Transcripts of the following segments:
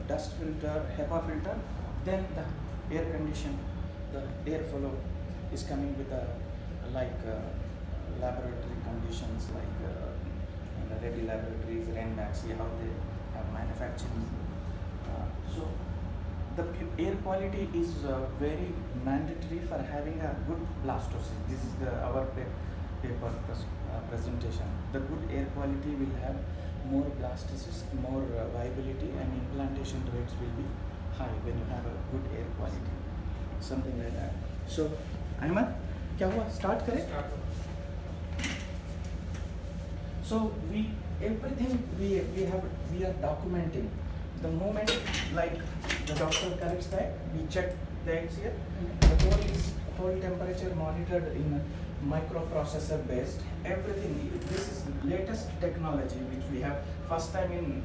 dust filter, HEPA filter, then the air condition, the airflow is coming with laboratory conditions like ready laboratories, RENMAX, see how they have manufacturing. So the air quality is very mandatory for having a good blastocyst. This is our paper presentation. The good air quality will have more blastocyst, more viability, and implantation rates will be high when you have a good air quality. Something like that. So, Ahmed, क्या हुआ? Start करें? So everything we are documenting. The moment like the doctor corrects that, we check the eggs here. The whole temperature monitored in microprocessor based. Everything. This is latest technology which we have. First time in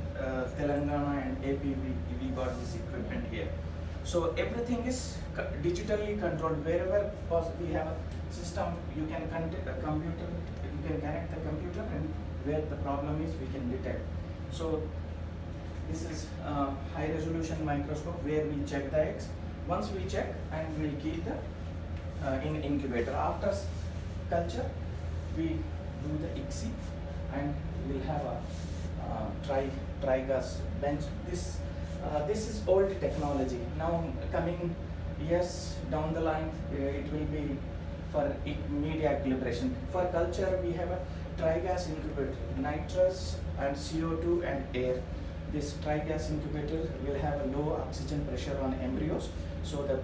Telangana and AP we got this equipment here. So everything is digitally controlled. Wherever possible, we have a system. You can connect the computer. You can connect the computer, and where the problem is, we can detect. So this is high resolution microscope where we check the eggs. Once we check, and we'll keep the in incubator. After culture, we do the ICSI, and we'll have a tri-gas bench. This is old technology. Now coming years down the line, it will be for media equilibration. For culture, we have a tri-gas incubator, nitrous and CO2 and air. This tri-gas incubator will have a low oxygen pressure on embryos, so the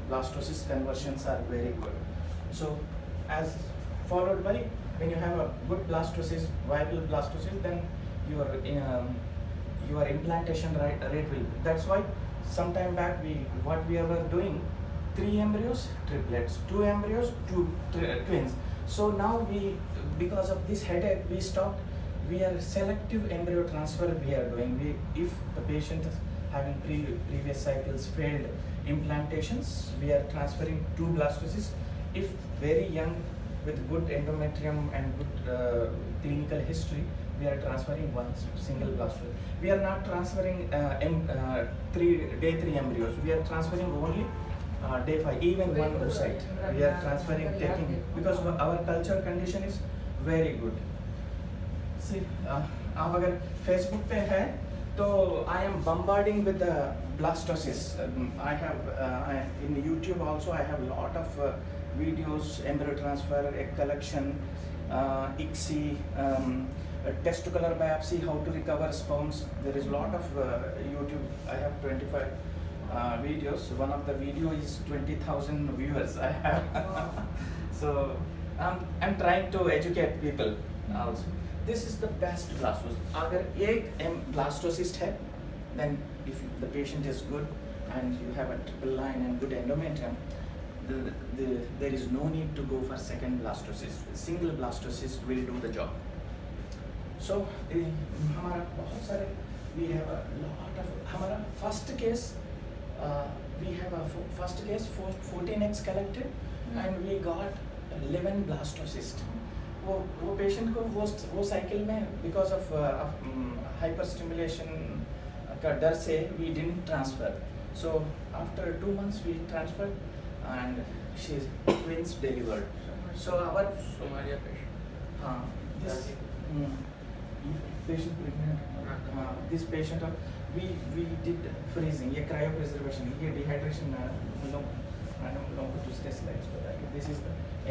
blastocyst conversions are very good. So as followed by, when you have a good blastocyst, viable blastocyst, then your implantation rate will. That's why some time back what we were doing, 3 embryos, triplets, 2 embryos, 2 twins. So now because of this headache, we stopped. We are selective embryo transfer we are doing. If the patient is having previous cycles failed implantations, we are transferring 2 blastocysts. If very young with good endometrium and good clinical history, we are transferring 1 single blastocyst. We are not transferring day 3 embryos. We are transferring only day 5, even 1 oocyte. We are transferring, taking, because our culture condition is very good. See, आप अगर Facebook पे है, तो I am bombarding with the blastocysts. I have in YouTube also I have a lot of videos, embryo transfer, egg collection, ICSI, testicular biopsy, how to recover sperms. There is a lot of YouTube. I have 25 videos. One of the video is 20,000 viewers I have. So I'm trying to educate people also. This is the best blastocyst. अगर एक blastocyst है, then if the patient is good and you have a triple line and good endometrium, there is no need to go for second blastocyst. Single blastocyst will do the job. So हमारा बहुत सारे, we have a lot of, हमारा first case, we have a first case 14 eggs collected and we got 11 blastocysts. वो patient को वो cycle में because of hyper stimulation का डर से we didn't transfer. So after 2 months we transfer and she is twins delivered. So our Somalia patient, हाँ, this patient pregnant, this patient we did freezing, ये cryopreservation, ये dehydration madam लोगों को दूसरे slides बताइए. This is the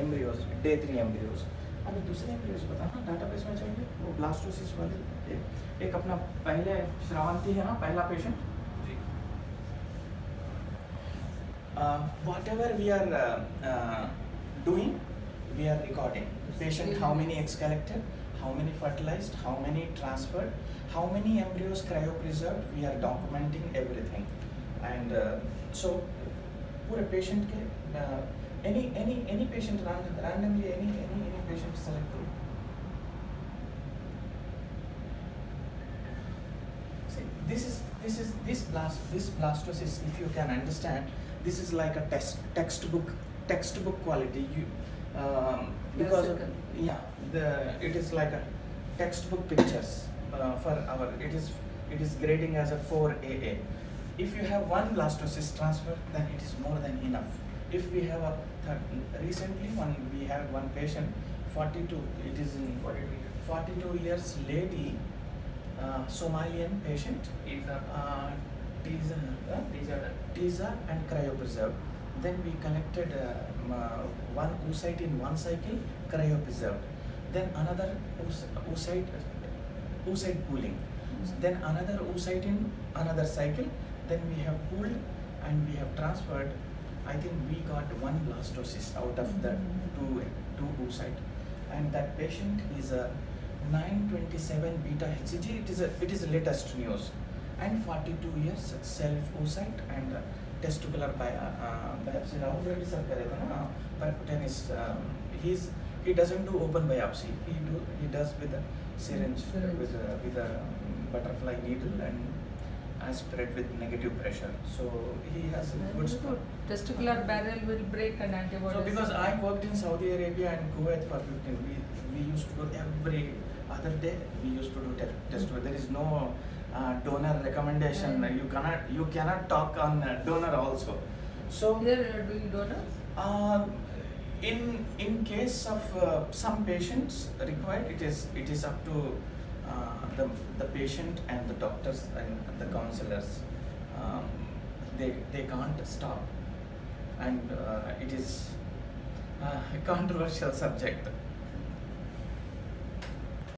embryos, day 3 embryos. अभी दूसरे embryos बताना डाटाबेस में चाहिए, वो ब्लास्टोसिस्ट वाले. एक अपना पहले श्रावंती है ना, पहला patient. Whatever we are doing, we are recording. Patient, how many eggs collected, how many fertilized, how many transferred, how many embryos cryopreserved, we are documenting everything. And so पूरे patient के any patient randomly any patient select करो. See, this blastocyst, if you can understand, this is like a textbook quality. Because of, yeah, it is like a textbook pictures for our. It is it is grading as a 4AA. If you have one blastocyst transfer, then it is more than enough. If we have a recently we have one patient, 42, it is in 42 years lady, Somalian patient, Tisa and cryopreserved. Then we collected one oocyte in one cycle, cryopreserved. Then another oocyte pooling. Then another oocyte in another cycle. Then we have pooled and we have transferred. I think we got one blastocyst out of the two oocyte. And that patient is a 927 beta HCG. It is latest news. And 42 years self oocyte and testicular biopsy. Percutaneous. He doesn't do open biopsy. He does with a syringe with a butterfly needle and aspirate with negative pressure. So he has a good spot. Testicular barrel will break and antibodies. So because I worked in Saudi Arabia and Kuwait for 15, we used to do every other day. We used to do test. There is no donor recommendation. You cannot talk on donor also. So here doing donors. In case of some patients required, it is up to the patient and the doctors and the counselors. They can't stop, and it is a controversial subject.